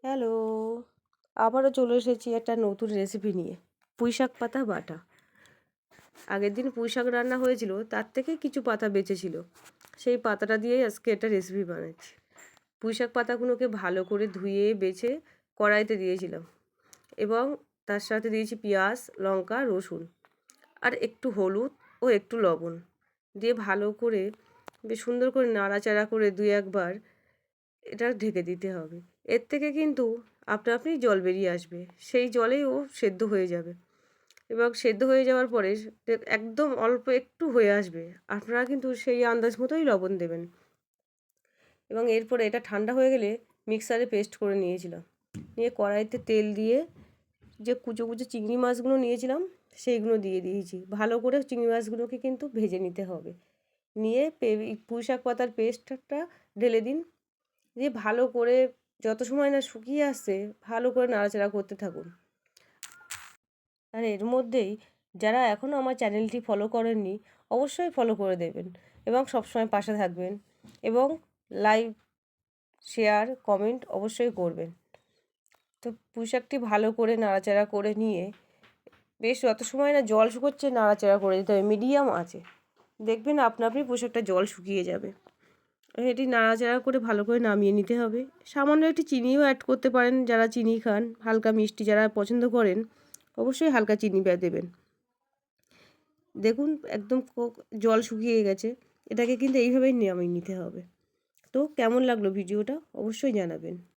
Hello, আবারও চলে এসেছি একটা নতুন রেসিপি নিয়ে। পুঁইশাক পাতা বাটা। আগের দিন পুঁইশাক রান্না হয়েছিল, তার থেকে কিছু পাতা বেঁচেছিল। সেই পাতাটা দিয়েই আজকে একটা রেসিপি বানাচ্ছি। পুঁইশাক পাতাগুলোকে ভালো করে ধুয়ে বেছে কড়াইতে দিয়েছিলাম এবং তার সাথে দিয়েছি পেঁয়াজ, লঙ্কা, রসুন আর একটু হলুদ ও একটু লবণ দিয়ে ভালো করে বেশ সুন্দর করে নাড়াচাড়া করে দুই একবার এটা ঢেকে দিতে হবে। এর থেকে কিন্তু আপনা আপনি জল বেরিয়ে আসবে, সেই জলেই ও সেদ্ধ হয়ে যাবে এবং সেদ্ধ হয়ে যাওয়ার পরে একদম অল্প একটু হয়ে আসবে, আপনারা কিন্তু সেই আন্দাজ মতোই লবণ দেবেন এবং এরপরে এটা ঠান্ডা হয়ে গেলে মিক্সারে পেস্ট করে নিয়েছিলাম। নিয়ে কড়াইতে তেল দিয়ে যে কুচো কুচো চিংড়ি মাছগুলো নিয়েছিলাম সেইগুলো দিয়ে দিয়েছি। ভালো করে চিংড়ি মাছগুলোকে কিন্তু ভেজে নিতে হবে। নিয়ে পুঁইশাক পাতার পেস্টটা ঢেলে দিন, দিয়ে ভালো করে যত সময় না শুকিয়ে আসছে ভালো করে নাড়াচাড়া করতে থাকুন। আর এর মধ্যেই যারা এখনও আমার চ্যানেলটি ফলো করেননি অবশ্যই ফলো করে দেবেন এবং সবসময় পাশে থাকবেন এবং লাইক, শেয়ার, কমেন্ট অবশ্যই করবেন। তো পুঁইশাকটি ভালো করে নাড়াচাড়া করে নিয়ে বেশ যত সময় না জল শুকোচ্ছে নাড়াচাড়া করে দিতে হবে মিডিয়াম আঁচে। দেখবেন আপনা আপনি পুঁইশাকটা জল শুকিয়ে যাবে। এটি নাড়াচাড়া করে ভালো করে নামিয়ে নিতে হবে। সামান্য একটু চিনিও অ্যাড করতে পারেন, যারা চিনি খান, হালকা মিষ্টি যারা পছন্দ করেন অবশ্যই হালকা চিনি দেবেন। দেখুন একদম জল শুকিয়ে গেছে, এটাকে কিন্তু এইভাবেই নামিয়ে নিতে হবে। তো কেমন লাগলো ভিডিওটা অবশ্যই জানাবেন।